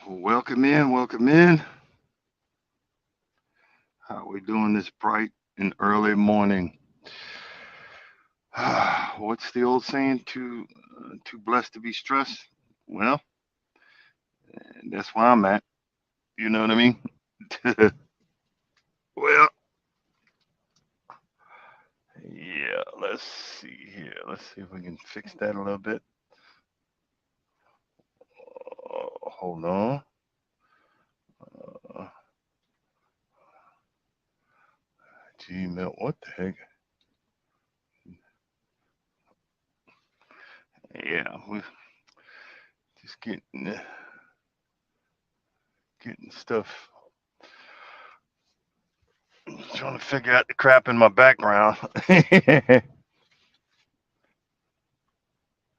Welcome in, welcome in. How we doing this bright and early morning? What's the old saying? Too blessed to be stressed. Well, that's where I'm at. You know what I mean? Well, yeah. Let's see here. Let's see if we can fix that a little bit. Hold on. Uh, Gmail. What the heck? Yeah, we just getting stuff. Trying to figure out the crap in my background.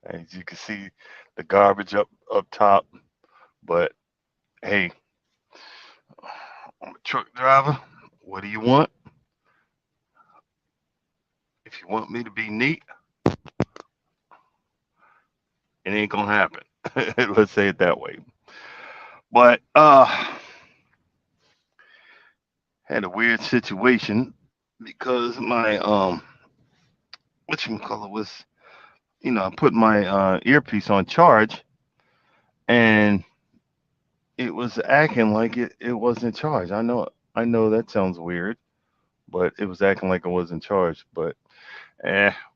As you can see, the garbage up top. But hey, I'm a truck driver. What do you want? If you want me to be neat, it ain't gonna happen. Let's say it that way. But had a weird situation because my what you call it was I put my earpiece on charge and it was acting like it wasn't charged. I know that sounds weird, but it was acting like it wasn't charged. But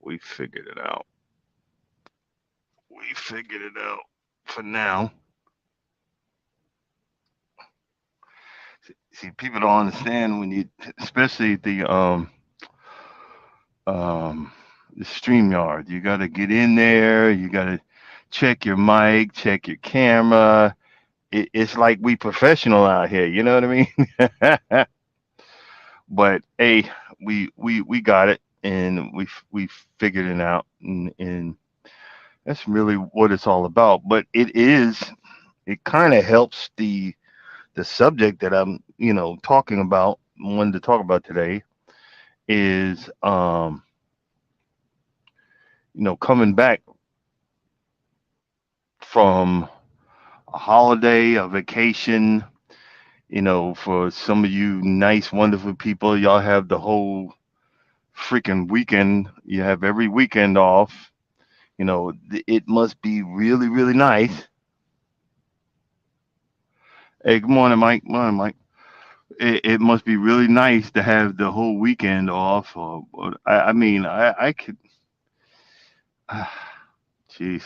we figured it out. We figured it out for now. See, people don't understand when you, especially um the StreamYard. You got to get in there. You got to check your mic, check your camera. It's like we professional out here. You know what I mean? But hey, we got it, and we figured it out, and that's really what it's all about. But it kind of helps the subject that I'm talking about, wanted to talk about today is coming back from a holiday, a vacation. For some of you nice, wonderful people, y'all have the whole freaking weekend. You have every weekend off. It must be really, really nice. Hey, good morning, Mike. Morning, Mike. It must be really nice to have the whole weekend off. Or I mean, I could, jeez,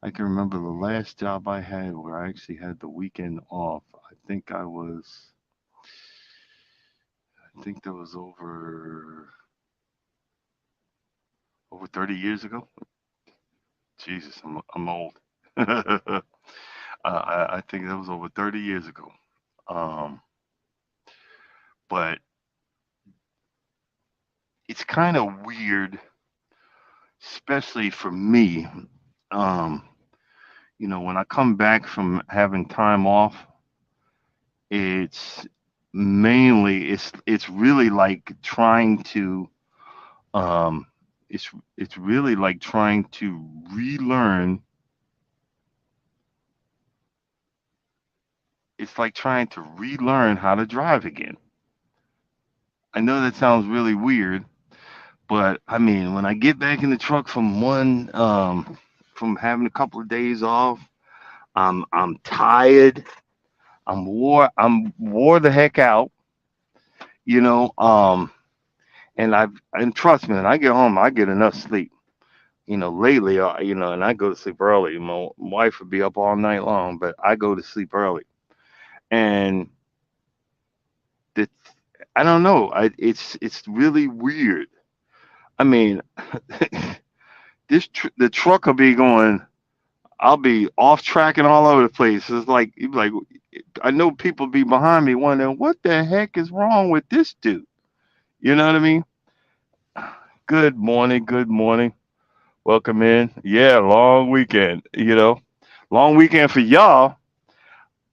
I can remember the last job I had where I actually had the weekend off. I think that was over 30 years ago. Jesus, I'm old. I think that was over 30 years ago. Um, but it's kind of weird, especially for me. Um, when I come back from having time off, it's it's really like trying to um, it's really like trying to relearn. It's like trying to relearn how to drive again. I know that sounds really weird, but I mean, when I get back in the truck from having a couple of days off, I'm tired. I'm wore the heck out, you know. And trust me, when I get home, I get enough sleep. Lately, and I go to sleep early. My wife would be up all night long, but I go to sleep early. And the, I don't know. It's really weird. I mean, the truck will be going. I'll be off tracking all over the place. It's like you be like I know people be behind me wondering what the heck is wrong with this dude. You know what I mean? Good morning. Good morning. Welcome in. Yeah, long weekend. Long weekend for y'all.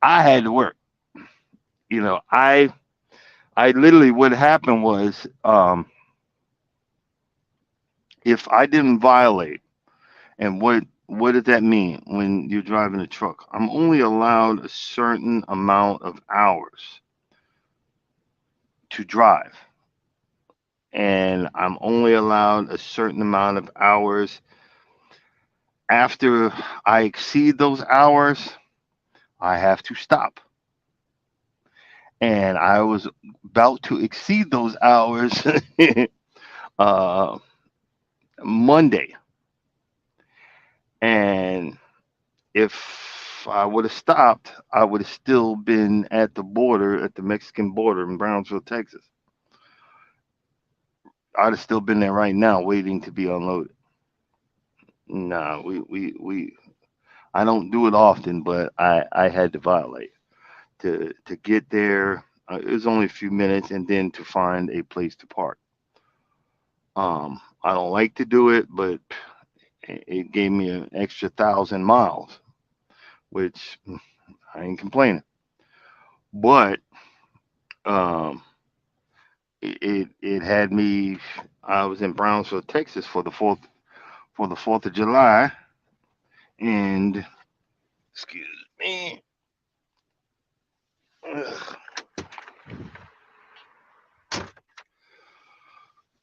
I had to work. You know, I literally what happened was if I didn't violate and what What does that mean when you're driving a truck? I'm only allowed a certain amount of hours to drive, and I'm only allowed a certain amount of hours. After I exceed those hours, I have to stop. And I was about to exceed those hours uh, Monday. And if I would have stopped, I would have still been at the border, at the Mexican border in Brownsville, Texas. I'd have still been there right now waiting to be unloaded. Nah, I don't do it often, but I had to violate to get there. It was only a few minutes, and then to find a place to park. I don't like to do it, but it gave me an extra 1,000 miles, which I ain't complaining. But um, it had me. I was in Brownsville, Texas for the Fourth of July, and excuse me, ugh,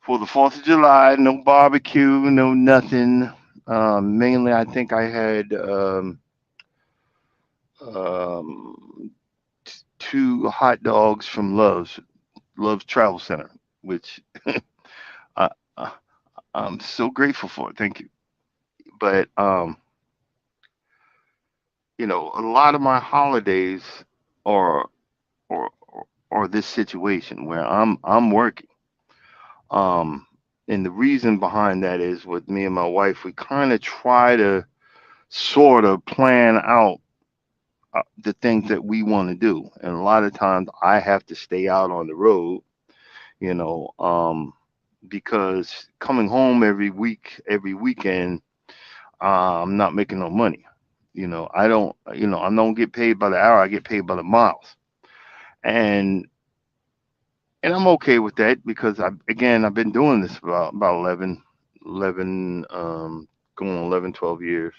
for the Fourth of July, no barbecue, no nothing. Mainly, I think I had um, two hot dogs from Love's Travel Center, which I, I I'm so grateful for. Thank you. But a lot of my holidays are or this situation where I'm working. Um, and the reason behind that is with me and my wife, we kind of try to sort of plan out the things that we want to do, and a lot of times I have to stay out on the road, you know, because coming home every week, every weekend, I'm not making no money. I don't get paid by the hour. I get paid by the miles, and I'm okay with that because I've been doing this for about 11, going on 11, 12 years.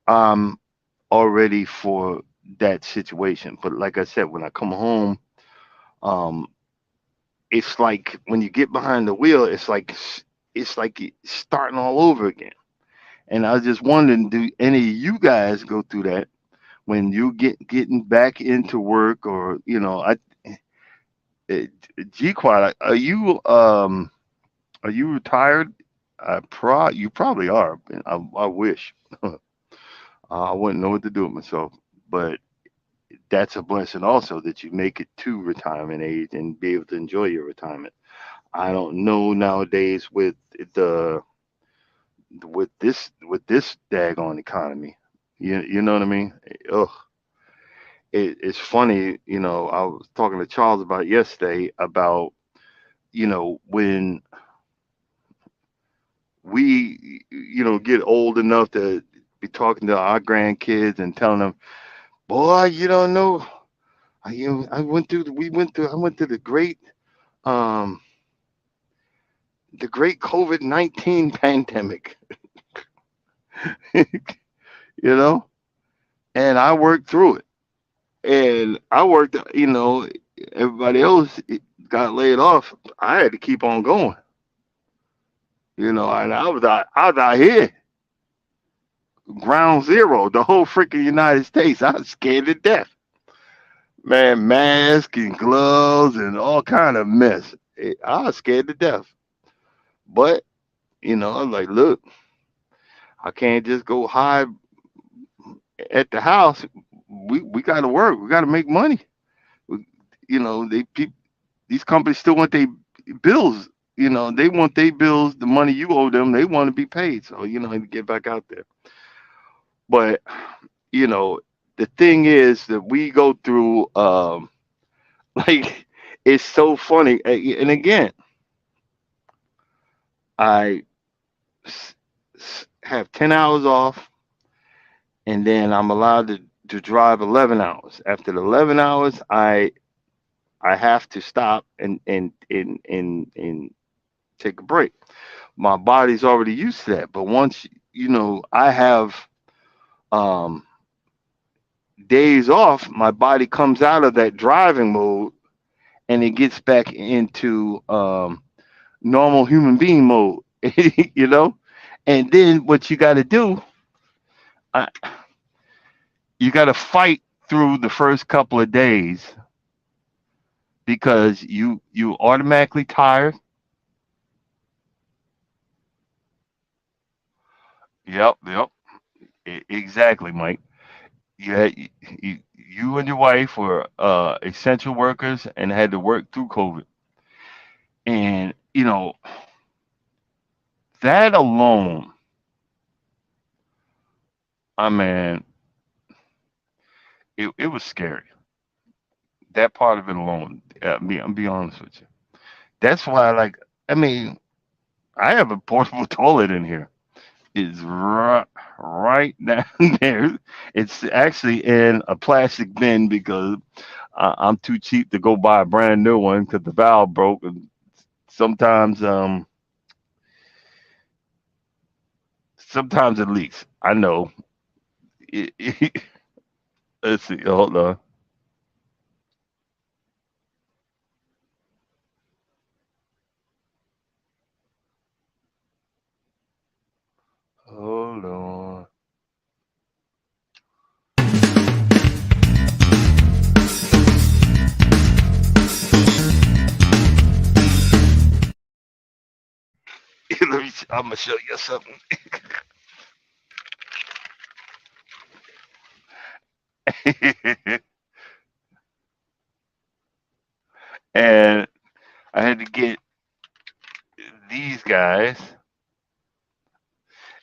I'm already for that situation. But like I said, when I come home, um, it's like when you get behind the wheel, it's like starting all over again. And I was just wondering, do any of you guys go through that when you getting back into work, or eh, G-Quad, are you retired? You probably are. I wish. I wouldn't know what to do with myself. But that's a blessing also that you make it to retirement age and be able to enjoy your retirement. I don't know nowadays the with this daggone economy. You know what I mean? Ugh. It's funny. I was talking to Charles about it yesterday about when we get old enough to be talking to our grandkids and telling them, boy, you don't know. I went through. We went through. I went through um, the great COVID-19 pandemic. you know, and I worked through it. And I worked. Everybody else got laid off. I had to keep on going. And I was out here, ground zero, the whole freaking United States. I was scared to death, man. Mask and gloves and all kind of mess. I was scared to death. But I was like, look, I can't just go hide at the house. We got to work. We got to make money. We- these companies still want their bills. They want their bills, the money you owe them. They want to be paid. So to get back out there. But you know, the thing is that we go through. Like it's so funny. And again, I have 10 hours off, and then I'm allowed to drive 11 hours. After the 11 hours, I have to stop and take a break. My body's already used to that. But once I have um, days off. My body comes out of that driving mode and it gets back into normal human being mode. you know, and then what you got to do, uh, you got to fight through the first couple of days because you automatically tired. Yep, yep, exactly, Mike. Yeah, you and your wife were essential workers and had to work through COVID, and that alone, I mean, it was scary. That part of it alone, I'm be honest with you. That's why, like, I mean, I have a portable toilet in here. It's right down there. It's actually in a plastic bin because I'm too cheap to go buy a brand new one because the valve broke. And sometimes, sometimes it leaks. I know. Let's see. Hold on. Hold on. Let me. I'm gonna show you something. And I had to get these guys,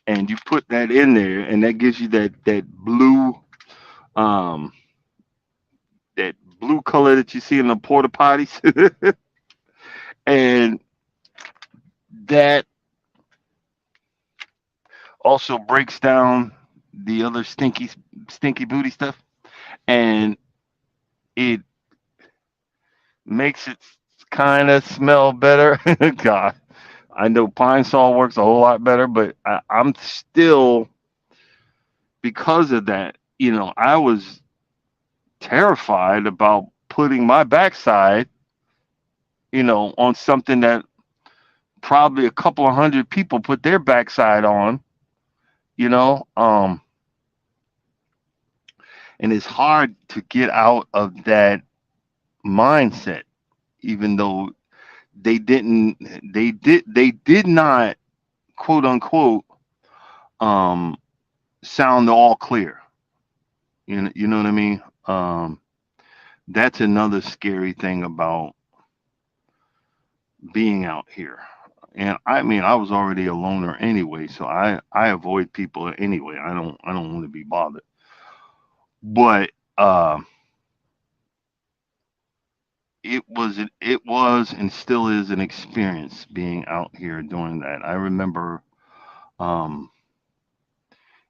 and you put that in there, and that gives you um, that blue color that you see in the porta potties, and that also breaks down the other stinky booty stuff, and it makes it kind of smell better. God, I know pine sol works a whole lot better, but I'm still, because of that. I was terrified about putting my backside, on something that probably a couple of hundred people put their backside on. You know, um, and it's hard to get out of that mindset, even though they didn't, they did not, quote unquote, um, sound all clear. You know what I mean? That's another scary thing about being out here. And I mean, I was already a loner anyway, so I avoid people anyway. I don't want to be bothered. But it was and still is an experience being out here doing that. I remember, um,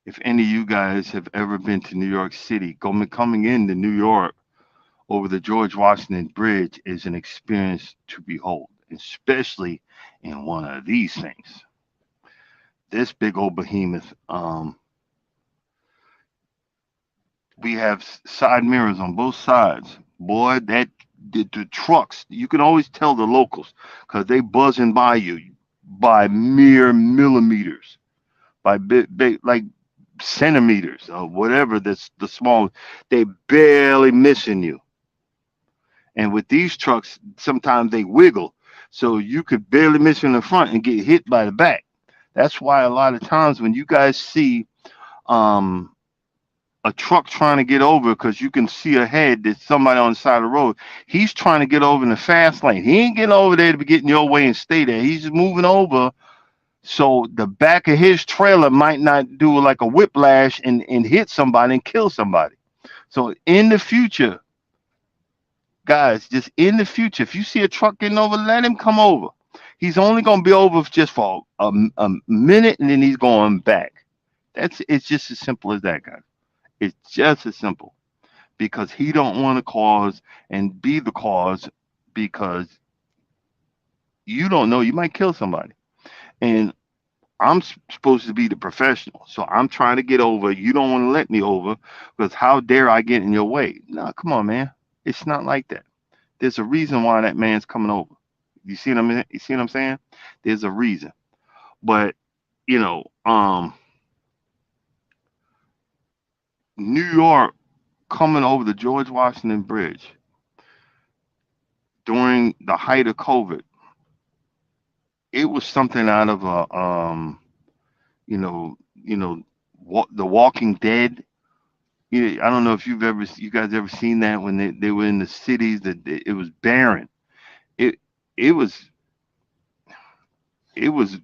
if any of you guys have ever been to New York City, coming into New York over the George Washington Bridge is an experience to behold, especially in one of these things. This big old behemoth. We have side mirrors on both sides. Boy, the trucks, you can always tell the locals because they buzzing by you by mere millimeters, by big like centimeters or whatever. That's the small. They barely missing you. And with these trucks, sometimes they wiggle, so you could barely miss in the front and get hit by the back. That's why a lot of times when you guys see um, a truck trying to get over, because you can see ahead that somebody on the side of the road, he's trying to get over in the fast lane. He ain't getting over there to be getting your way and stay there. He's just moving over so the back of his trailer might not do like a whiplash and hit somebody and kill somebody. So in the future, guys, just in the future, if you see a truck getting over, let him come over. He's only going to be over just for a minute and then he's going back. It's just as simple as that, guys. It's just as simple because he don't want to cause and be the cause, because you don't know, you might kill somebody. And supposed to be the professional. So I'm trying to get over. You don't want to let me over because how dare I get in your way? No, come on, man. It's not like that. There's a reason why that man's coming over. You see what I'm saying? There's a reason. But, you know, New York coming over the George Washington Bridge during the height of COVID, it was something out of a The Walking Dead. I don't know if you guys ever seen that when they were in the cities that it was barren. It it was it was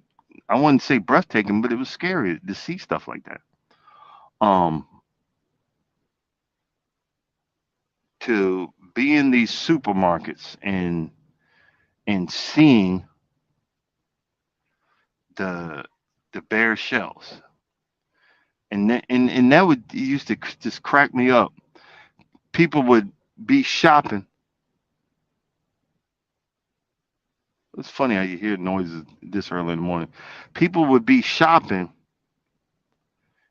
I wouldn't say breathtaking, but it was scary to see stuff like that. Um, to be in these supermarkets and seeing the the bare shelves, and that would used to just crack me up. People would be shopping. It's funny how you hear noises this early in the morning. People would be shopping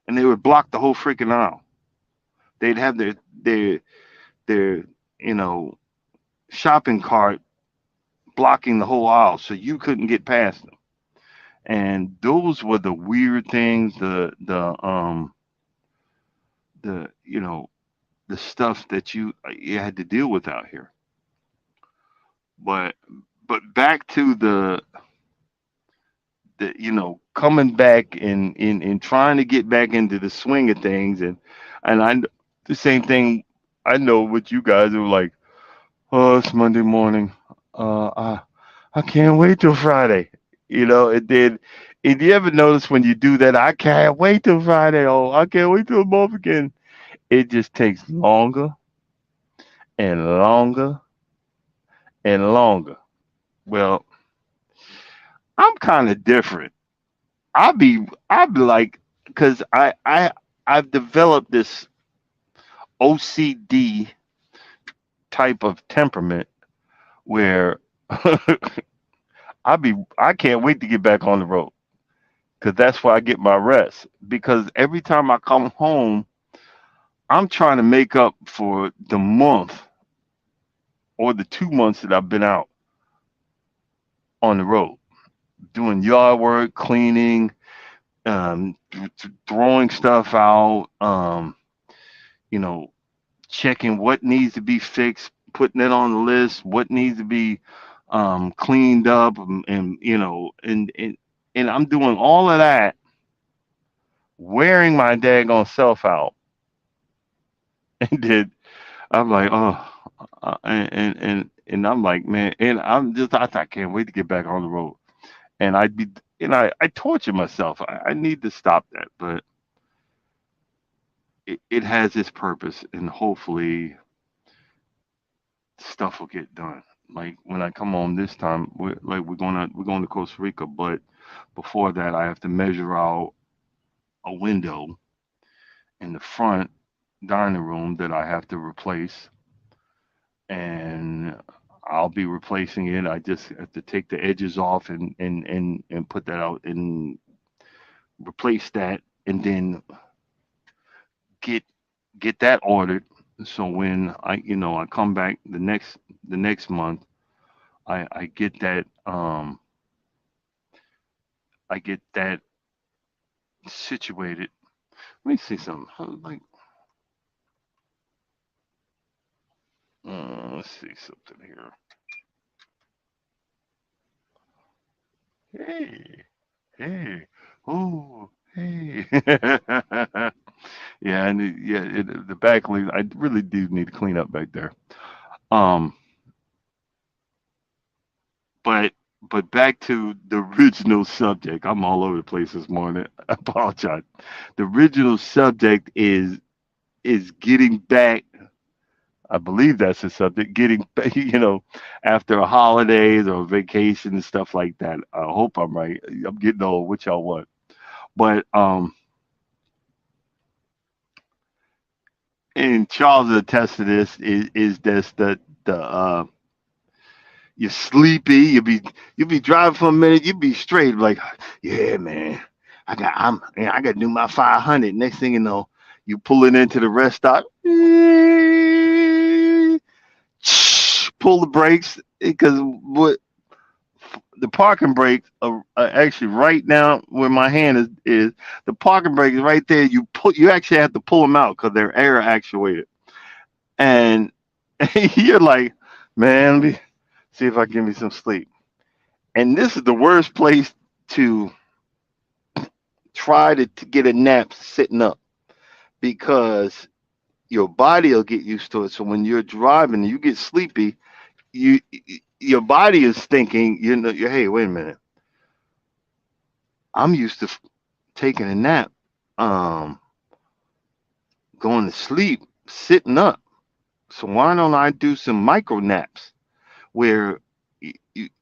and they would block the whole freaking aisle. They'd have their you know shopping cart blocking the whole aisle, so you couldn't get past them. And those were the weird things, the the stuff that you had to deal with out here. But back to the coming back and trying to get back into the swing of things, and the same thing. I know what you guys are like. Oh, it's Monday morning. I can't wait till Friday. And then, and you ever notice when you do that? I can't wait till Friday. Oh, I can't wait till the month again. It just takes longer and longer and longer. Well, I'm kind of different. I'll be like, because I've developed this OCD type of temperament where I can't wait to get back on the road because that's where I get my rest. Because every time I come home, I'm trying to make up for the month or the 2 months that I've been out on the road doing yard work, cleaning, throwing stuff out, you know, checking what needs to be fixed, putting it on the list, what needs to be cleaned up, and I'm doing all of that, wearing my daggone self out, and then I'm like, oh, and I'm like, man, and I can't wait to get back on the road, and I torture myself. I need to stop that, but it has its purpose, and hopefully stuff will get done. Like when I come home this time, we're going to Costa Rica, but before that, I have to measure out a window in the front dining room that I have to replace, and I'll be replacing it. I just have to take the edges off and put that out and replace that, and then get get that ordered. So when I come back the next month, I get that I get that situated. Let me see something. Like, let's see something here. Hey, hey, oh, hey. Yeah, and the back leaves. I really do need to clean up back there. Um, but back to the original subject. I'm all over the place this morning. I apologize. The original subject is getting back. I believe that's the subject. Getting back, after holidays or vacation and stuff like that. I hope I'm right. I'm getting old. What y'all want? But and Charles attest to this is this the you're sleepy. You'll be driving for a minute. You'll be straight like, yeah, man. I got to do my 500. Next thing you know, you pull it into the rest stop, pull the brakes because what the parking brakes are actually right now where my hand is the parking brake is right there. You actually have to pull them out because they're air actuated, and you're like, man, let me see if I can give me some sleep. And this is the worst place to try to get a nap sitting up because your body will get used to it. So when you're driving and you get sleepy, you your body is thinking, hey, wait a minute, I'm used to taking a nap, um, going to sleep, sitting up. So why don't I do some micro naps where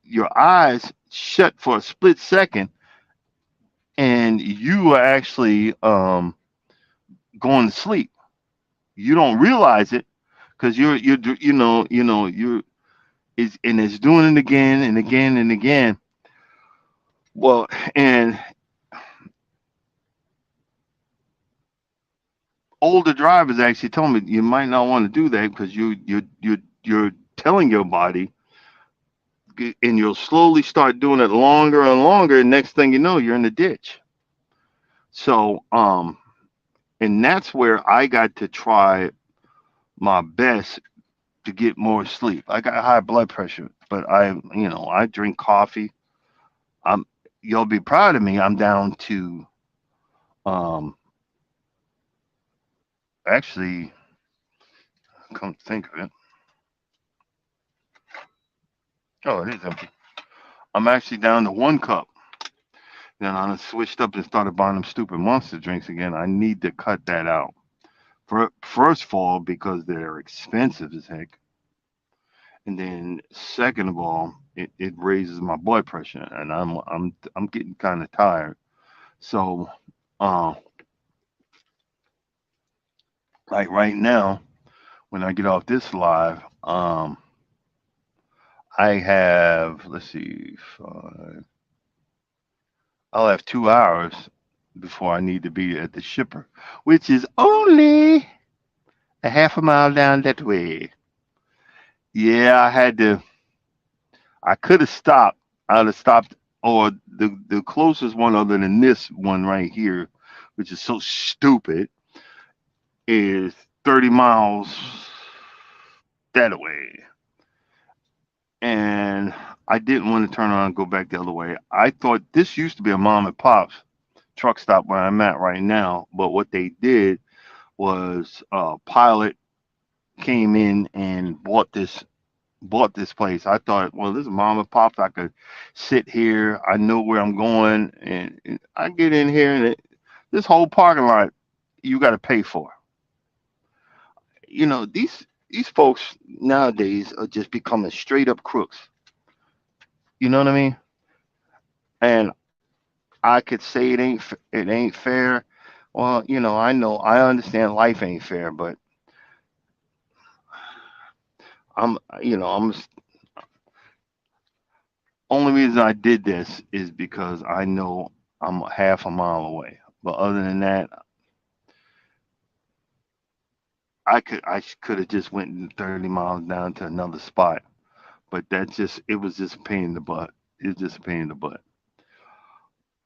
your eyes shut for a split second and you are actually going to sleep. You don't realize it because you're is and it's doing it again and again and again. Well, and older drivers actually told me you might not want to do that because you're telling your body, and you'll slowly start doing it longer and longer. And next thing you know, you're in the ditch. So, and that's where I got to try my best to get more sleep. I got high blood pressure, but I drink coffee. I'm, you'll be proud of me. I'm down to, um, actually, come to think of it. Oh, it is empty. I'm actually down to 1 cup. Then I done switched up and started buying them stupid monster drinks again. I need to cut that out. First of all, because they're expensive as heck, and then second of all, it raises my blood pressure, and I'm getting kind of tired. So, uh, like right now, when I get off this live, I have let's see, I'll have 2 hours before I need to be at the shipper, which is only a half a mile down that way. Yeah, I could have stopped. I'd have stopped, or the closest one other than this one right here, which is so stupid, is 30 miles that way. And I didn't want to turn around and go back the other way. I thought this used to be a mom and pop's truck stop where I'm at right now, but what they did was Pilot came in and bought this place. I thought, well, this is mom and pop. I could sit here. I know where I'm going, and I get in here, and this whole parking lot you got to pay for. These folks nowadays are just becoming straight up crooks. You know what I mean? And I could say it ain't fair. Well, I know I understand life ain't fair, but I'm only reason I did this is because I know I'm half a mile away. But other than that, I could have just went 30 miles down to another spot, but it was just a pain in the butt. It's just a pain in the butt.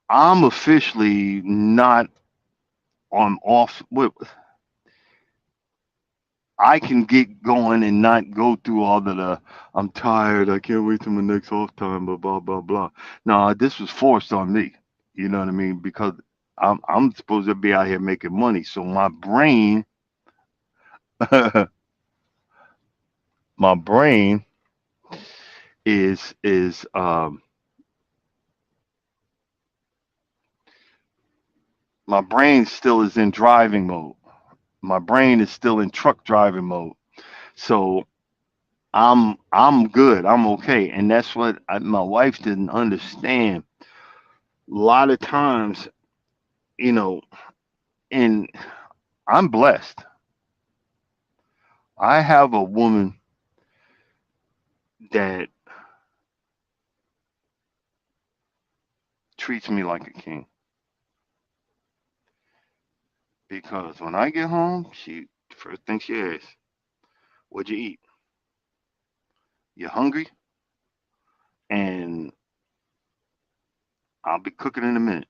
I'm officially not on off. I can get going and not go through all of the. I'm tired. I can't wait till my next off time. Blah blah blah blah. No, this was forced on me. You know what I mean? Because I'm supposed to be out here making money, so my brain, my brain is my brain still is in driving mode. My brain is still in truck driving mode. So I'm good. I'm okay. And that's what my wife didn't understand. A lot of times, you know, and I'm blessed. I have a woman that treats me like a king. Because when I get home, first thing she asks, "What'd you eat? You hungry?" And I'll be cooking in a minute.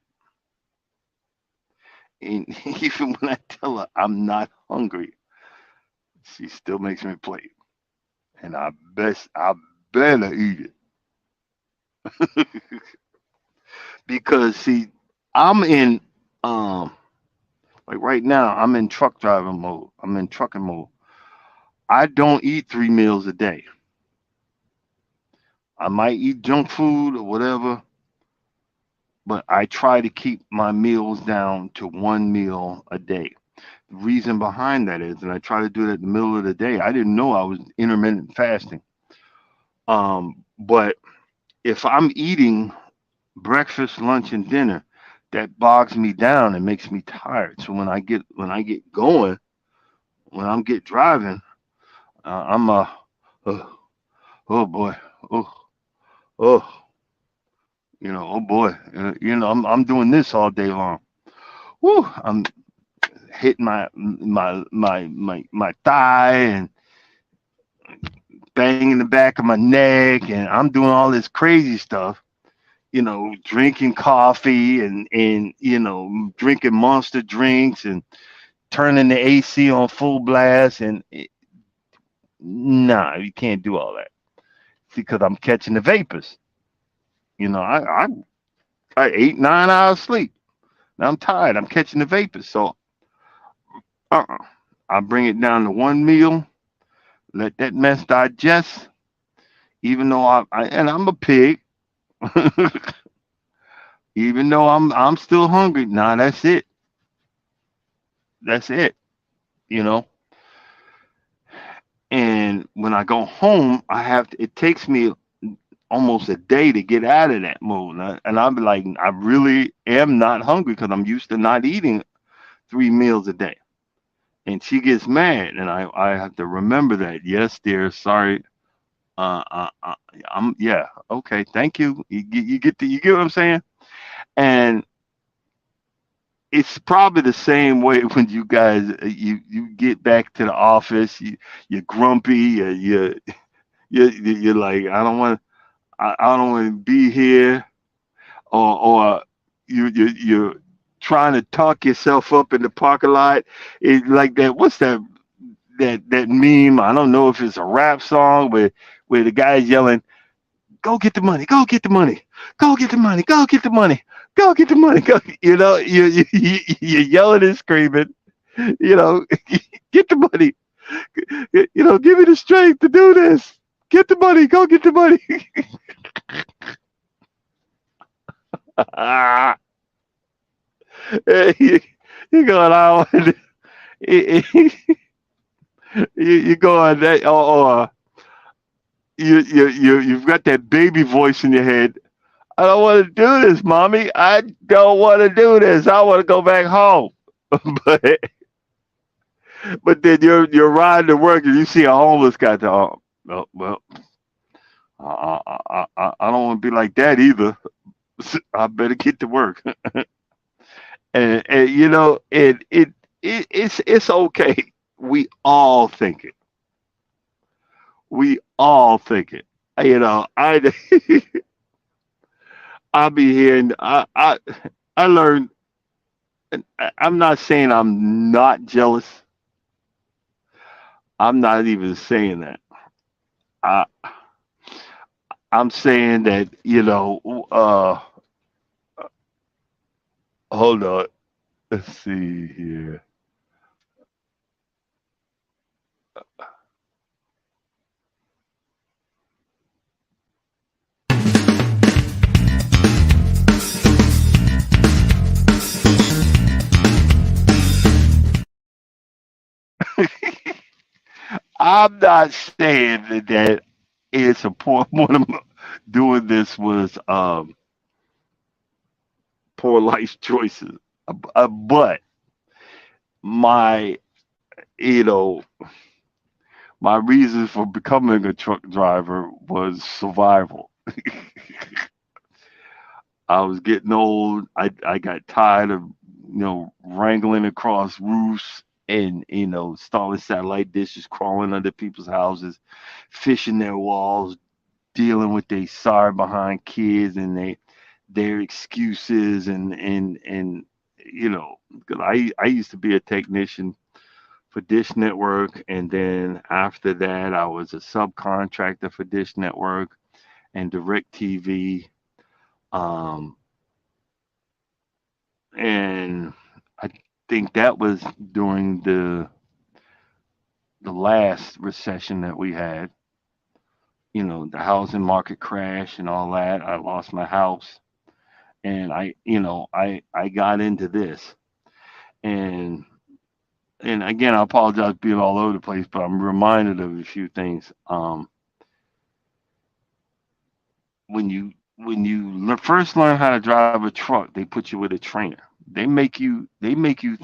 And even when I tell her I'm not hungry, she still makes me plate. And I better eat it. Because see, I'm in um like right now, I'm in truck driving mode. I'm in trucking mode. I don't eat 3 meals a day. I might eat junk food or whatever, but I try to keep my meals down to 1 meal a day. The reason behind that is, and I try to do it at the middle of the day. I didn't know I was intermittent fasting. But if I'm eating breakfast, lunch, and dinner, that bogs me down and makes me tired. So when I get going, when I'm get driving, I'm oh, oh boy, oh oh, oh boy, I'm doing this all day long. Woo, I'm hitting my thigh and banging the back of my neck, and I'm doing all this crazy stuff. Drinking coffee and drinking monster drinks and turning the AC on full blast, and nah, you can't do all that because I'm catching the vapors. I 8 9 hours sleep. Now I'm tired. I'm catching the vapors, so uh-uh. I bring it down to 1 meal. Let that mess digest. Even though and I'm a pig, even though I'm still hungry. Nah, that's it. That's it. You know. And when I go home, it takes me almost a day to get out of that mode. And I'll be like, I really am not hungry because I'm used to not eating 3 meals a day. And she gets mad, and I have to remember that. Yes, dear, sorry. Uh, uh, uh yeah, okay, thank you. You get what I'm saying? And it's probably the same way when you guys you get back to the office. You're grumpy. You're like, I don't want to be here, or you're trying to talk yourself up in the parking lot. It like that. What's that meme? I don't know if it's a rap song where the guy's yelling, "Go get the money! Go get the money! Go get the money! Go get the money! Go get the money!" Go, you're yelling and screaming. You know, get the money. Give me the strength to do this. Get the money. Go get the money. you, you going out? you, you going that or you've got that baby voice in your head. I don't want to do this, mommy. I don't want to do this. I want to go back home. but but then you're riding to work and you see a homeless guy. Oh, well, I don't want to be like that either. I better get to work. And it's okay. We all think it. We all think it. I I'll be here and I learned. I'm not saying I'm not jealous. I'm not even saying that. I I'm saying that hold on. Let's see here. I'm not saying that it's a poor one of doing this was poor life choices. But my you know my reason for becoming a truck driver was survival. I was getting old. I got tired of wrangling across roofs and installing satellite dishes, crawling under people's houses, fishing their walls, dealing with they sorry behind kids and their excuses and 'cause I used to be a technician for Dish Network, and then after that I was a subcontractor for Dish Network and DirecTV. Um, and I think that was during the last recession that we had. The housing market crash and all that. I lost my house, and I got into this, and and again, I apologize for being all over the place, but I'm reminded of a few things. When you first learn how to drive a truck, they put you with a trainer. They make you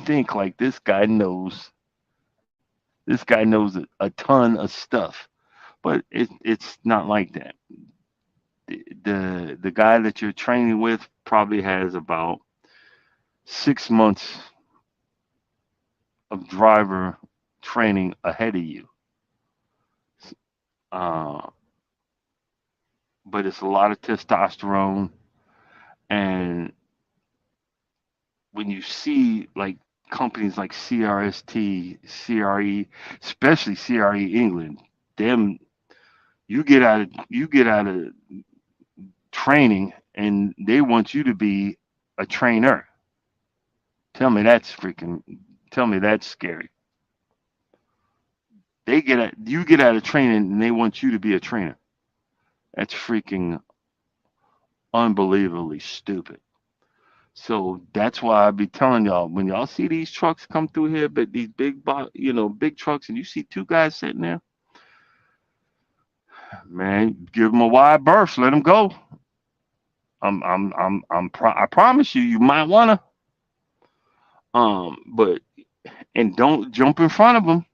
think like this guy knows a ton of stuff, but it's not like that. The guy that you're training with probably has about 6 months of driver training ahead of you. Uh, but it's a lot of testosterone, and when you see like companies like CRST, CRE, especially CRE England, them you get out of training and they want you to be a trainer. Tell me that's freaking tell me that's scary. You get out of training and they want you to be a trainer. That's freaking unbelievably stupid. So that's why I be telling y'all when y'all see these trucks come through here, but these big trucks, and you see two guys sitting there, man, give them a wide berth, let them go. I promise you, you might wanna, but and don't jump in front of them.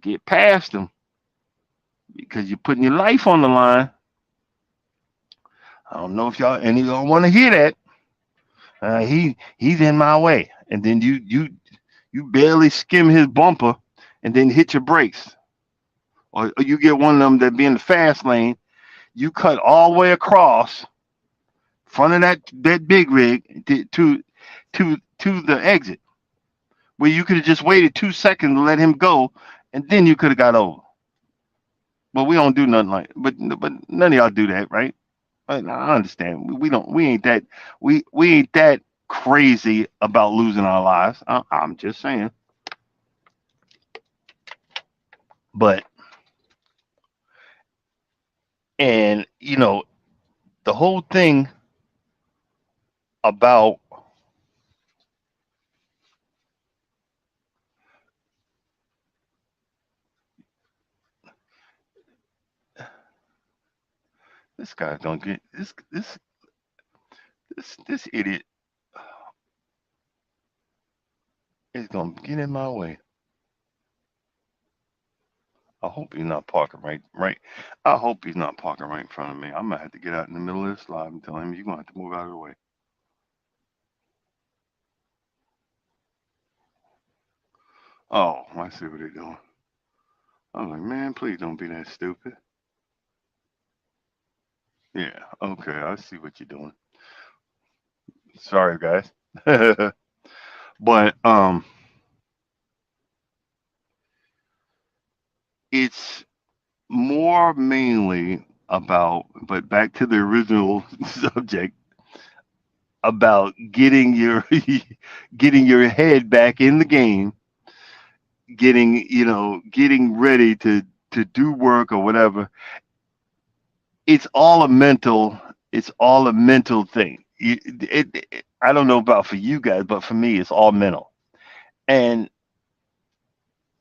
Get past them because you're putting your life on the line. I don't know if any of y'all want to hear that. He's in my way, and then you barely skim his bumper, and then hit your brakes, or you get one of them that be in the fast lane. You cut all the way across front of that big rig to the exit, where you could have just waited 2 seconds to let him go, and then you could have got over. But we don't do nothing like, but none of y'all do that, right? I understand. We don't. We ain't that crazy about losing our lives. I'm just saying. But and the whole thing about this guy don't get this idiot is gonna get in my way. I hope he's not parking right. I hope he's not parking right in front of me. I'm gonna have to get out in the middle of this live and tell him you're gonna have to move out of the way. Oh, I see what they're doing. I'm like, man, please don't be that stupid. Yeah, okay, I see what you're doing. Sorry, guys. But it's more mainly about, but back to the original subject, about getting your getting your head back in the game, getting ready to do work or whatever. It's all a mental thing. I don't know about for you guys, but for me it's all mental. And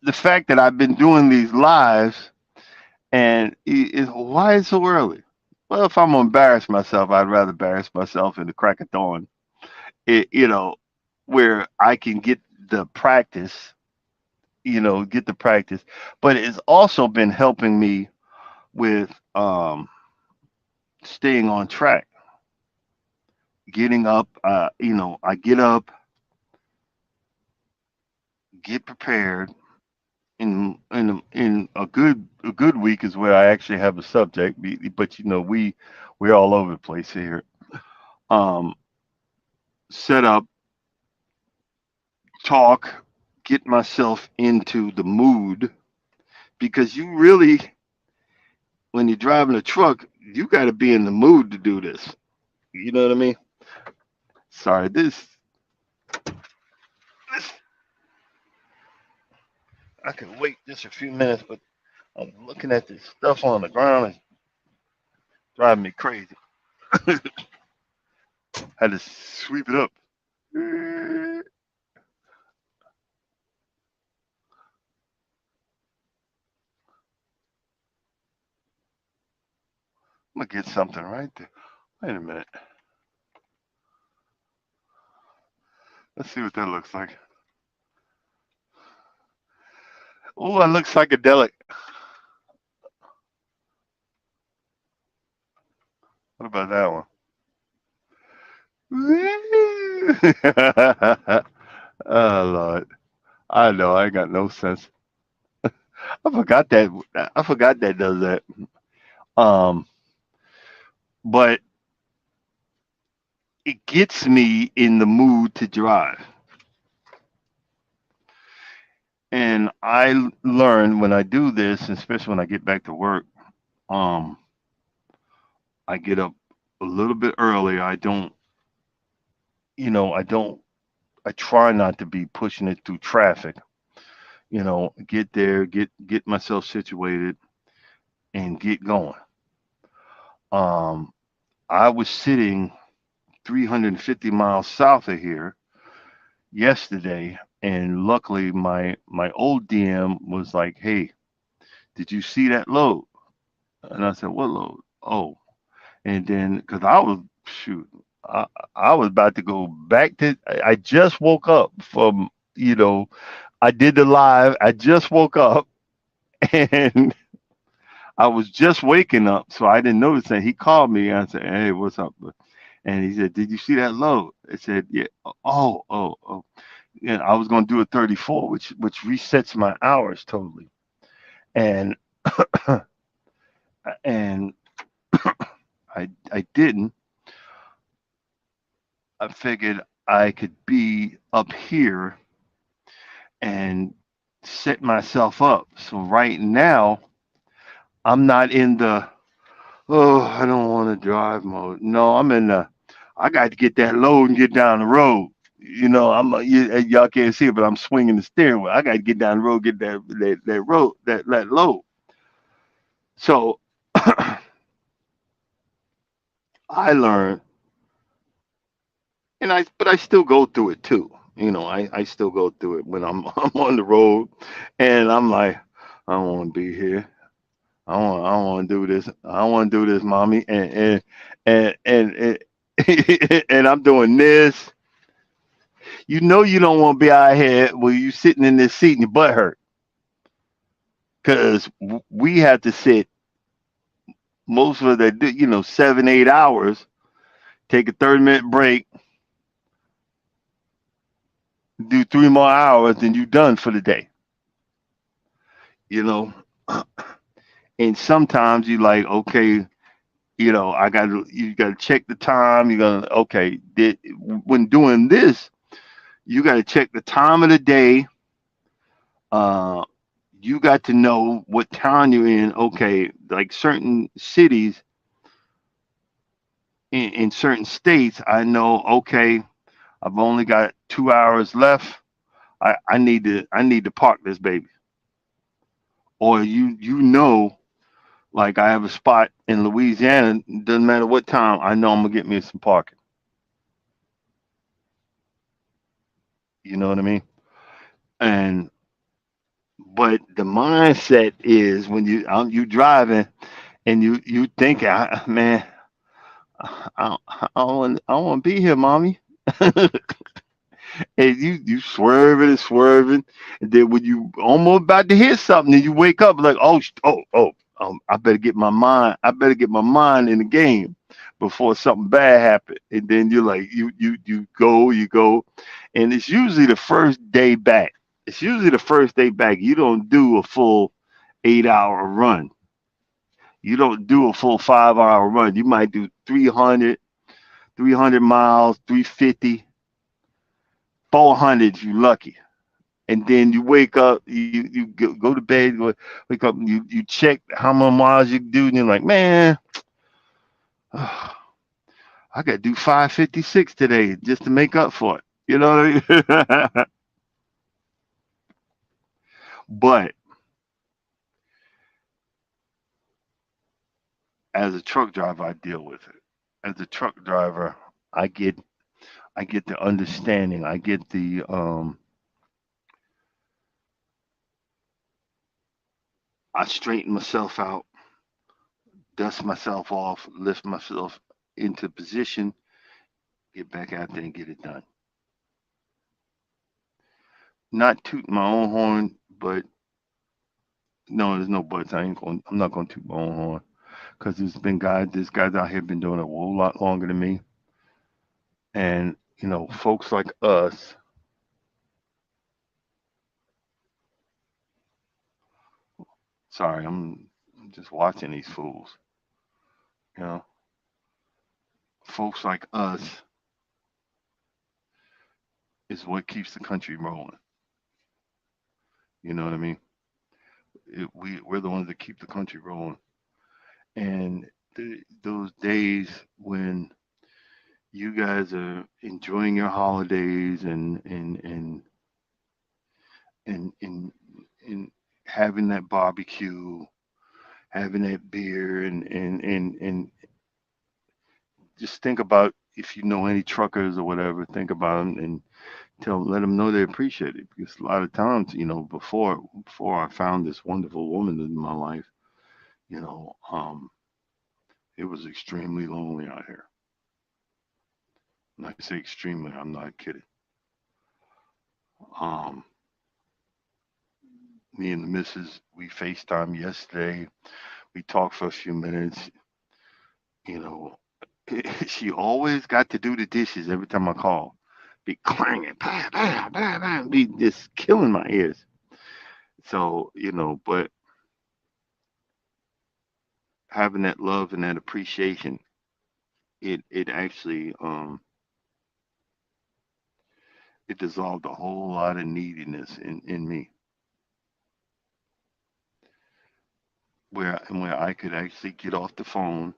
the fact that I've been doing these lives, and why is it so early? Well, if I'm gonna embarrass myself, I'd rather embarrass myself in the crack of dawn. It, you know, where I can get the practice. But it's also been helping me with staying on track, getting up. I get up. get prepared. In a good week is where I actually have a subject, but we're all over the place here. Um, Set up, talk, get myself into the mood because you really, when you're driving a truck, you got to be in the mood to do this. You know what I mean? Sorry, this I can wait just a few minutes, but I'm looking at this stuff on the ground and driving me crazy. Had to sweep it up. I'm gonna get something right there. Wait a minute. Let's see what that looks like. Oh, I look psychedelic. What about that one? Oh Lord, I know I ain't got no sense. I forgot that. I forgot that does that. Um, but it gets me in the mood to drive, and I learn when I do this, especially when I get back to work. Um, I get up a little bit early. I don't, I don't. I try not to be pushing it through traffic. Get there, get myself situated, and get going. Um, I was sitting 350 miles south of here yesterday, and luckily my old DM was like, "Hey, did you see that load?" And I said, "What load?" Oh, and then because I was shoot, I, I was about to go back to. I just woke up from I did the live. I just woke up and I was just waking up, so I didn't notice that. He called me and I said, "Hey, what's up?" And he said, "Did you see that load?" I said, "Yeah." Oh. And I was going to do a 34, which resets my hours totally. And and I didn't. I figured I could be up here and set myself up. So right now, I'm not in the I don't want to drive mode. No, I'm in the I got to get that load and get down the road. Y'all can't see it, but I'm swinging the steering wheel. I got to get down the road, get that road that load. So I learned, but I still go through it too. I still go through it when I'm on the road, and I'm like, I don't want to be here. I don't want to do this. I don't want to do this, mommy. And I'm doing this. You don't want to be out here where you sitting in this seat and your butt hurt because we have to sit most of the 7 8 hours, take a 30-minute break, do 3 more hours, and you done for the day. You know, and sometimes you like okay. You got to check the time. You're gonna okay. When doing this, you got to check the time of the day. Uh, you got to know what town you're in. Okay, like certain cities in certain states, I know. Okay, I've only got 2 hours left. I need to park this baby. Or like I have a spot in Louisiana. Doesn't matter what time. I know I'm gonna get me some parking. You know what I mean? And but the mindset is when you driving and you think, man, I don't want to be here, mommy. And you swerving and swerving, and then when you almost about to hit something, and you wake up like, I better get my mind. I better get my mind in the game before something bad happens. And then you're like, you go, and it's usually the first day back. It's usually the first day back. You don't do a full 8 hour run. You don't do a full 5 hour run. You might do 300 miles, 350, 400 if you're lucky. And then you wake up, you go to bed, wake up, you check how many miles you do, and you're like, man, I got to do 556 today just to make up for it. You know what I mean? But as a truck driver, I deal with it. As a truck driver, I get I get the understanding. I get the I straighten myself out, dust myself off, lift myself into position, get back out there and get it done. Not toot my own horn, but no, there's no buts. I'm not going to toot my own horn because there's guys out here been doing it a whole lot longer than me, and folks like us. Sorry, I'm just watching these fools. You know, folks like us is what keeps the country rolling. You know what I mean? We're the ones that keep the country rolling. And those days when you guys are enjoying your holidays and having that barbecue, having that beer, and just think about if you know any truckers or whatever, think about them and let them know they appreciate it because a lot of times, before I found this wonderful woman in my life, you know, um, it was extremely lonely out here. When I say extremely, I'm not kidding. Um, Me and the missus, we FaceTime yesterday. We talked for a few minutes. You know, she always got to do the dishes every time I call. Be clanging, bam, bam, bam, bam, be just killing my ears. So, but having that love and that appreciation, it actually it dissolved a whole lot of neediness in me, where I could actually get off the phone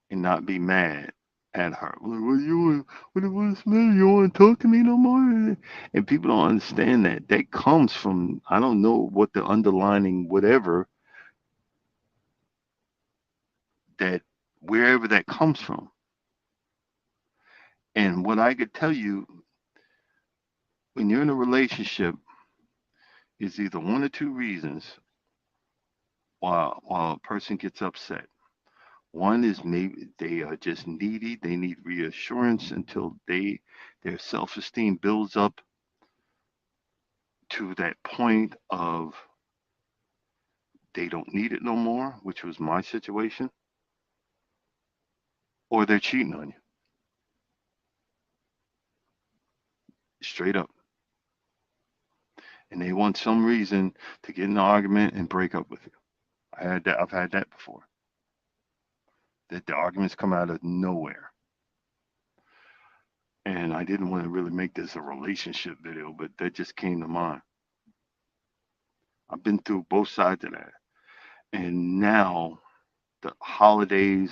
and not be mad at her. What's the matter? You don't want to talk to me no more? And people don't understand that. That comes from, I don't know what the underlining whatever that wherever that comes from. And what I could tell you when you're in a relationship is either one or two reasons while a person gets upset. One is maybe they are just needy. They need reassurance until their self-esteem builds up to that point of they don't need it no more, which was my situation, or they're cheating on you straight up. And they want some reason to get in an argument and break up with you. I've had that before. That the arguments come out of nowhere. And I didn't want to really make this a relationship video, but that just came to mind. I've been through both sides of that. And now the holidays,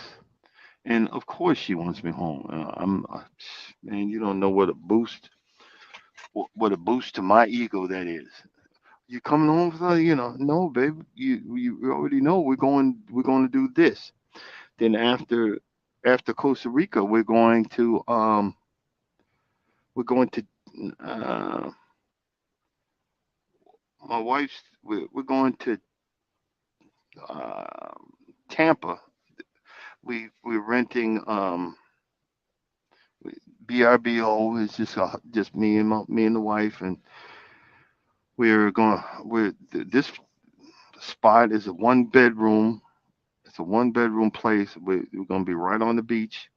and of course she wants me home. Man, you don't know what a boost to my ego that is. You coming home with us? No, babe. You already know we're going to do this. Then after Costa Rica, we're going to uh, my wife's we're going to uh, Tampa. We're renting BRBO is just me and the wife, and this spot is a one bedroom. It's a one bedroom place. We're gonna be right on the beach,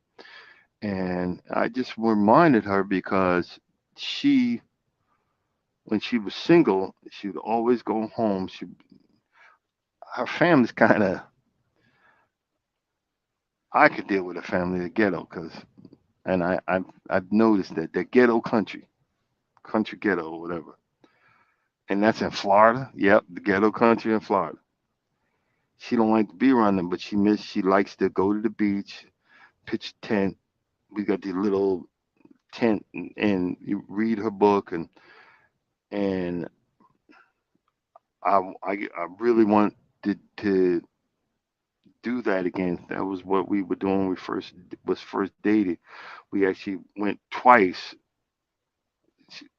and I just reminded her because she when she was single, she would always go home. Her family's kind of, I could deal with a family of ghetto because, and I've noticed that they're ghetto country ghetto or whatever, and that's in Florida. Yep, the ghetto country in Florida. She don't like to be around them, but she likes to go to the beach, pitch a tent. We got the little tent, and you read her book, and I really want to do that again. That was what we were doing when we first dated. We actually went twice,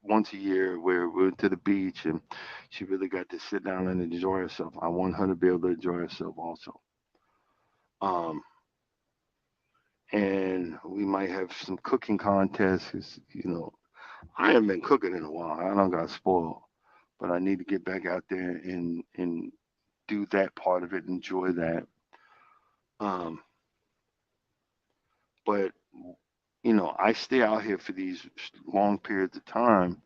once a year, where we went to the beach, and she really got to sit down and enjoy herself. I want her to be able to enjoy herself also. Um, and we might have some cooking contests. 'Cause, I haven't been cooking in a while. I don't got spoiled, but I need to get back out there and do that part of it, enjoy that. Um, but I stay out here for these long periods of time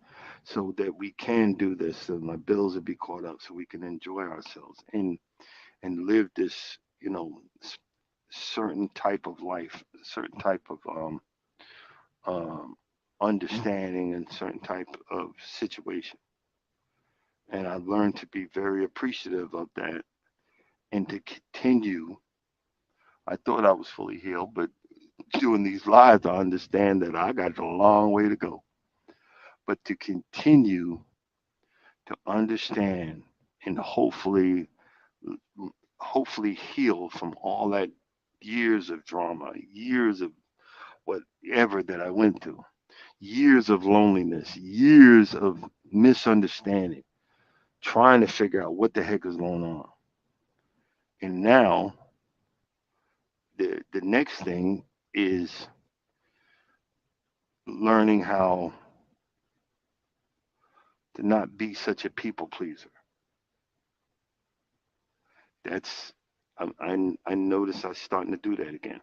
so that we can do this, so my bills will be caught up, so we can enjoy ourselves and live this, certain type of life, certain type of um, understanding, and certain type of situation. And I've learned to be very appreciative of that and to continue. I thought I was fully healed, but doing these lives, I understand that I got a long way to go. But to continue to understand and hopefully heal from all that years of drama, years of whatever that I went through, years of loneliness, years of misunderstanding, trying to figure out what the heck is going on. And now the next thing is learning how to not be such a people pleaser. That's I notice I'm starting to do that again,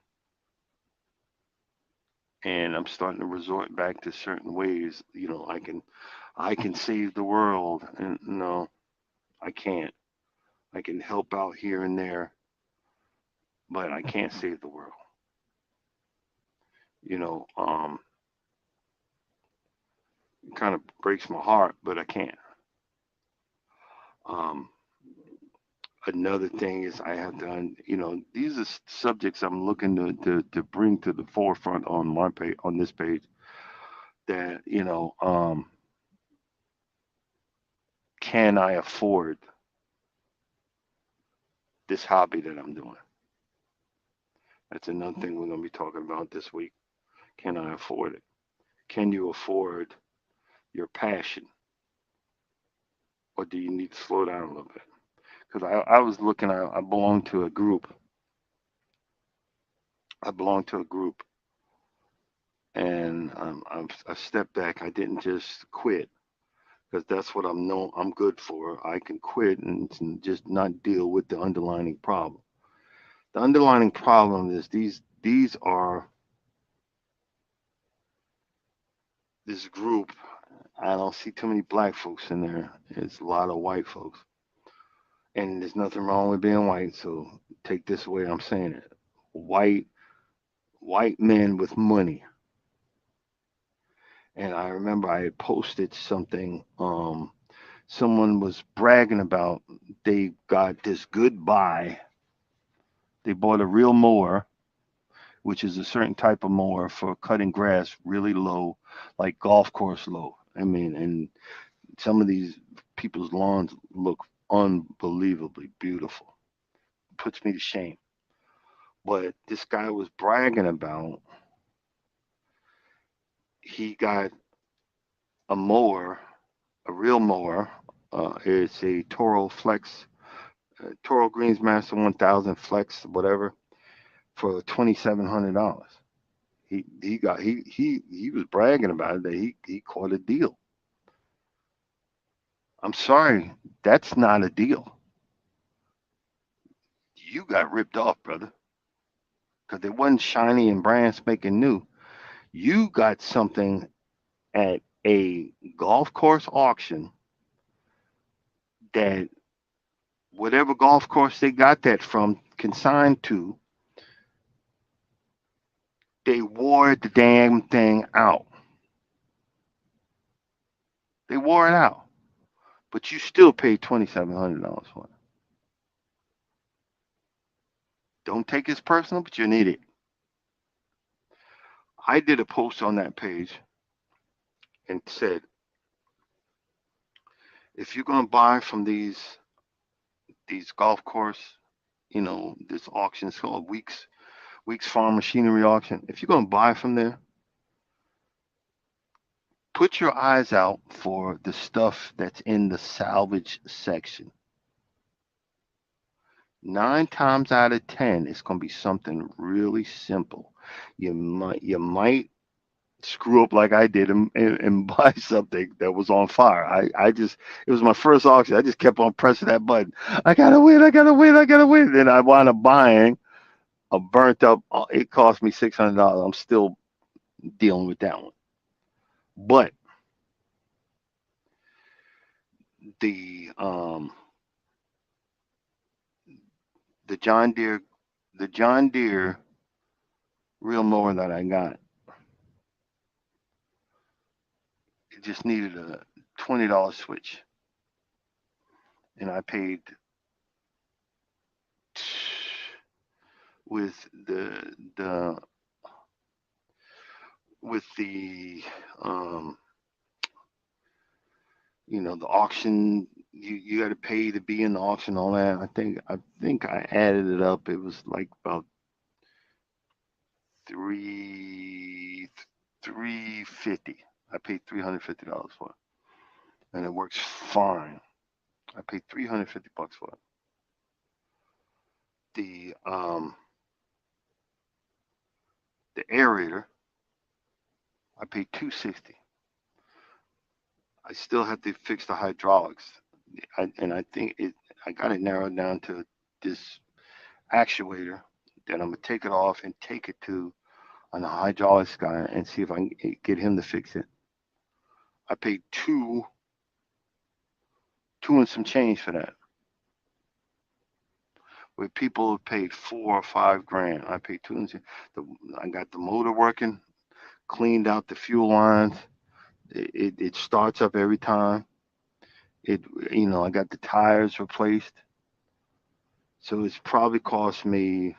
and I'm starting to resort back to certain ways. I can save the world, and no, I can't. I can help out here and there, but I can't save the world. It kind of breaks my heart, but I can't. Um, Another thing is I have done. These are subjects I'm looking to bring to the forefront on my page, on this page, that can I afford this hobby that I'm doing? That's another thing we're going to be talking about this week. Can I afford it? Can you afford your passion, or do you need to slow down a little bit? Because I was looking, I belong to a group. I belong to a group, and I stepped back. I didn't just quit because that's what I'm good for. I can quit and just not deal with the underlying problem. The underlying problem is these are this group. I don't see too many black folks in there. It's a lot of white folks, and there's nothing wrong with being white. So take this away. I'm saying it. White white men with money. And I remember I had posted something. Someone was bragging about they got this good buy. They bought a real mower, which is a certain type of mower for cutting grass really low, like golf course low. I mean, and some of these people's lawns look unbelievably beautiful. Puts me to shame. But this guy was bragging about he got a mower, a real mower. It's a Toro Flex, Toro Greensmaster 1000 Flex, whatever, for $2,700. He was bragging about it that he caught a deal. I'm sorry, that's not a deal. You got ripped off, brother, because it wasn't shiny and brand spanking new. You got something at a golf course auction that whatever golf course they got that from consigned to, they wore the damn thing out. They wore it out, but you still paid $2,700 for it. Don't take it personal, but you need it. I did a post on that page and said, if you're gonna buy from these golf course, this auction is called Weeks Farm Machinery Auction. If you're gonna buy from there, put your eyes out for the stuff that's in the salvage section. 9 times out of 10, it's gonna be something really simple. You might screw up like I did and buy something that was on fire. I just it was my first auction. I just kept on pressing that button. I gotta win. I gotta win. I gotta win. Then I wound up buying a burnt up. It cost me $600. I'm still dealing with that one. But the um the John Deere the John Deere real mower that I got, it just needed a $20 switch, and I paid with the with the um the auction. You got to pay to be in the auction, all that. I think I added it up. It was like about three 350. I paid $350 for it, and it works fine. I paid $350 for it. The aerator, I paid 260. I still have to fix the hydraulics, and I think I got it narrowed down to this actuator. Then I'm gonna take it off and take it to an hydraulics guy and see if I can get him to fix it. I paid two and some change for that. Where people have paid 4 or 5 grand, I paid two and some. The, I got the motor working, cleaned out the fuel lines. It starts up every time. It I got the tires replaced, so it's probably cost me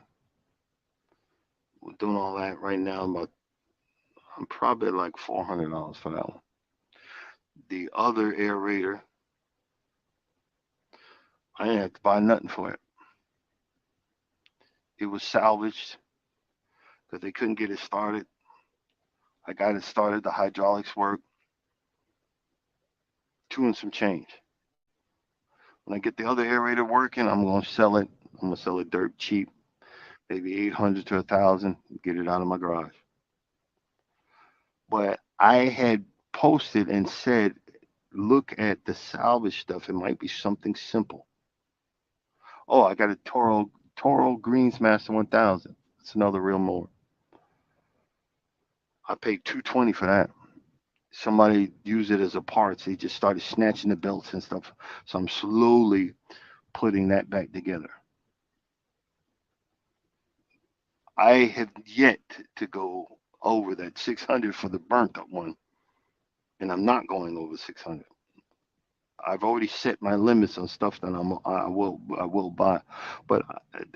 doing all that right now. I'm probably at like $400 for that one. The other aerator, I didn't have to buy nothing for it. It was salvaged because they couldn't get it started. I got it started. The hydraulics work, two and some change. When I get the other aerator working, I'm gonna sell it. I'm gonna sell it dirt cheap, maybe 800 to 1,000. Get it out of my garage. But I had posted and said, look at the salvage stuff. It might be something simple. Oh, I got a Toro Greensmaster 1000. It's another real mower. I paid 220 for that. Somebody used it as a parts. They just started snatching the belts and stuff. So I'm slowly putting that back together. I have yet to go over that 600 for the burnt up one, and I'm not going over 600. I've already set my limits on stuff that I will buy. But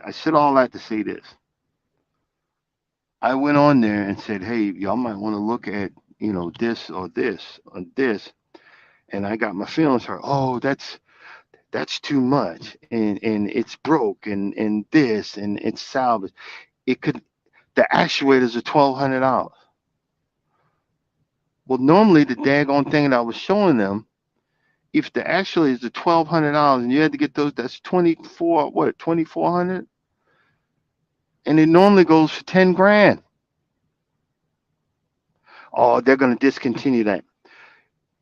I said all that to say this. I went on there and said, hey, y'all might want to look at this or this or this, and I got my feelings hurt. Oh, that's too much, and it's broke, and this, and it's salvaged. It could The actuators are $1,200. Well, normally the daggone thing that I was showing them, if the actuators are $1,200 and you had to get those, that's 2,400, and it normally goes for 10 grand. Oh, they're gonna discontinue that.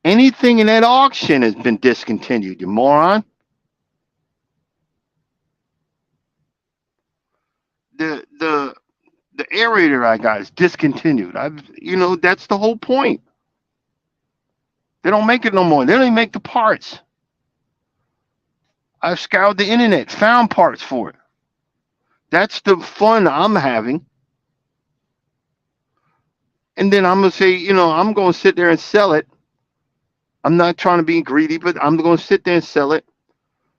Anything in that auction has been discontinued, you moron. The aerator I got is discontinued. That's the whole point. They don't make it no more. They don't even make the parts. I've scoured the internet, found parts for it. That's the fun I'm having. And then I'm gonna say, I'm gonna sit there and sell it. I'm not trying to be greedy, but I'm gonna sit there and sell it.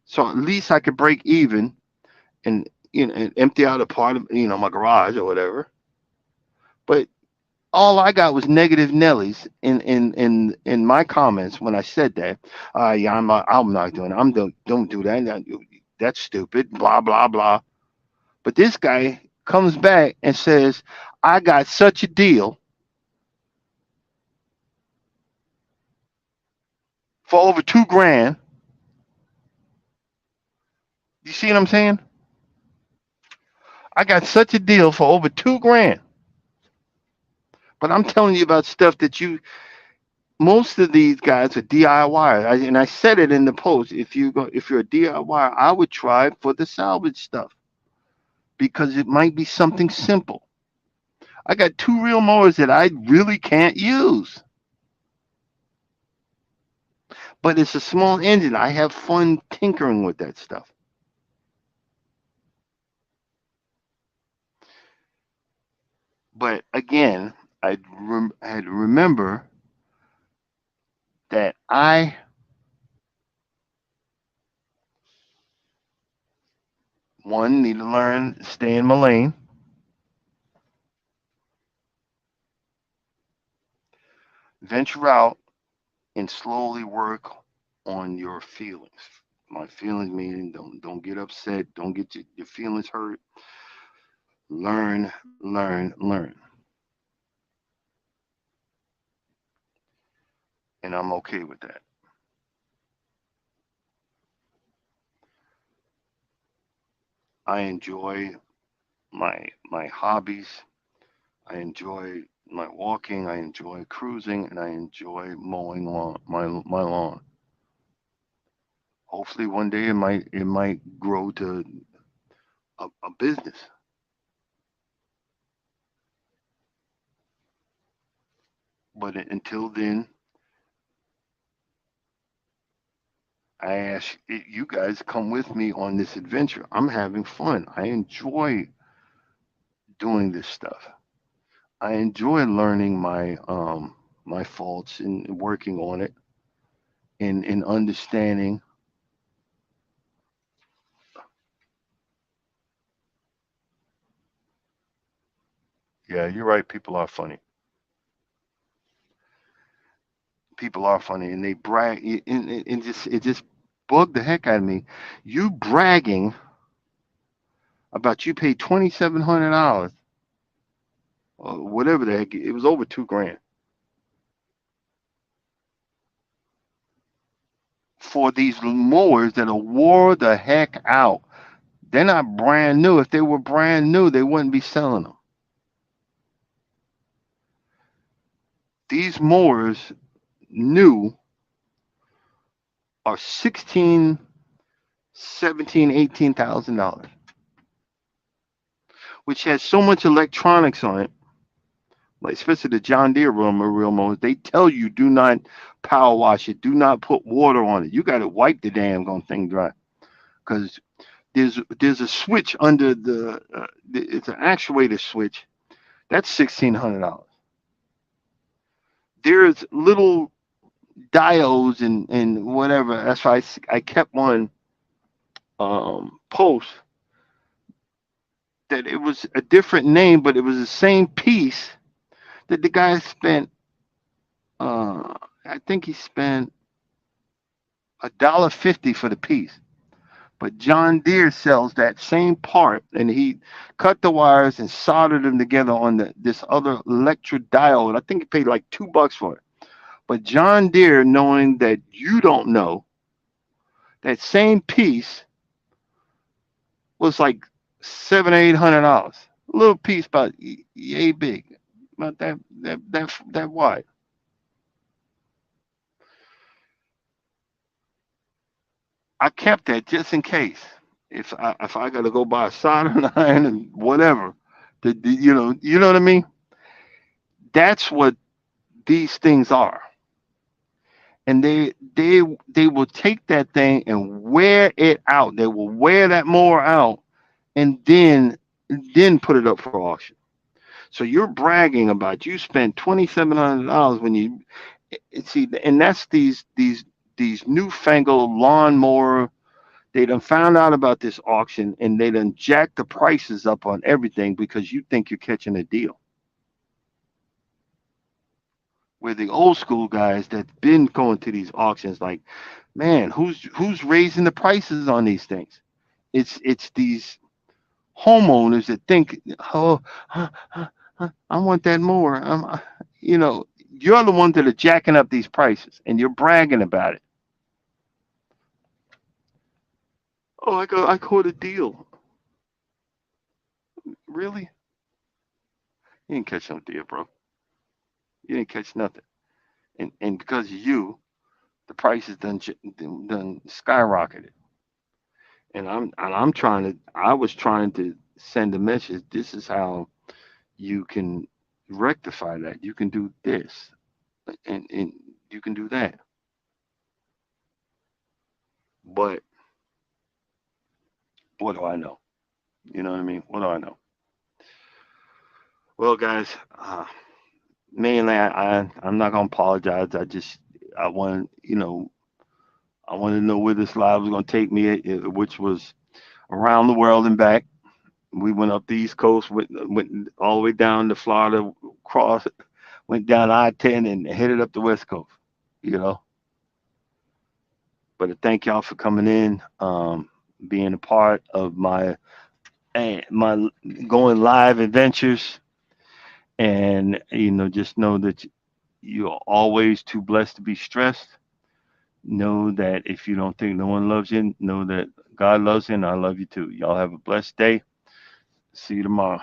So at least I could break even and and empty out a part of my garage or whatever. But all I got was negative Nellies in my comments when I said that. Yeah, I'm not doing it. Don't do that. That's stupid. Blah blah blah. But this guy comes back and says, I got such a deal for over 2 grand. You see what I'm saying? I got such a deal for over 2 grand. But I'm telling you about stuff that most of these guys are DIY. And I said it in the post. If you're a DIY, I would try for the salvage stuff because it might be something simple. I got two real mowers that I really can't use, but it's a small engine. I have fun tinkering with that stuff. But again, I had to remember that I, one, need to learn, stay in my lane, venture out, and slowly work on your feelings. My feelings meaning don't get upset, don't get your feelings hurt. Learn, learn, learn. And I'm okay with that. I enjoy my hobbies. I enjoy my walking, I enjoy cruising, and I enjoy mowing my lawn. Hopefully one day it might grow to a business. But until then, I ask you guys come with me on this adventure. I'm having fun. I enjoy doing this stuff. I enjoy learning my faults and working on it and understanding. Yeah, you're right. People are funny, and they brag. And it just bugged the heck out of me. You bragging about you paid $2,700 or whatever the heck. It was over 2 grand for these mowers that are wore the heck out. They're not brand new. If they were brand new, they wouldn't be selling them. These mowers new are 16, 17, $18,000, which has so much electronics on it, like especially the John Deere real mowers. They tell you do not power wash it, do not put water on it. You got to wipe the damn thing dry because there's a switch under it's an actuator switch. That's $1,600. There's little diodes and whatever. That's why I kept one post that it was a different name, but it was the same piece that the guy spent. I think he spent $1.50 for the piece. But John Deere sells that same part, and he cut the wires and soldered them together on this other electrodiode. I think he paid like $2 for it. But John Deere, knowing that you don't know, that same piece was like $700, $800. A little piece about yay big, about that wide. I kept that just in case if I got to go buy a soldering iron and whatever, you know what I mean. That's what these things are, and they will take that thing and wear it out. They will wear that mower out, and then put it up for auction. So you're bragging about you spent $2,700 when you see, and that's these newfangled lawnmower. They done found out about this auction and they done jacked the prices up on everything because you think you're catching a deal. Where the old school guys that been going to these auctions, like, man, who's raising the prices on these things? It's these homeowners that think, oh, I want that more. You know, you're the ones that are jacking up these prices, and you're bragging about it. Oh, I caught a deal. Really? You didn't catch no deal, bro. You didn't catch nothing. And because of you, the prices done skyrocketed. And I'm trying to. I was trying to send a message. This is how you can rectify that. You can do this, and you can do that. But what do I know? You know what I mean? What do I know? Well, guys, mainly I'm not gonna apologize. I want I wanted to know where this live was gonna take me, which was around the world and back. We went up the East Coast, went all the way down to Florida, crossed, went down I-10 and headed up the West Coast. You know, but I thank y'all for coming in, being a part of my going live adventures, and just know that you're always too blessed to be stressed. Know that if you don't think no one loves you, know that God loves you, and I love you too. Y'all have a blessed day. See you tomorrow.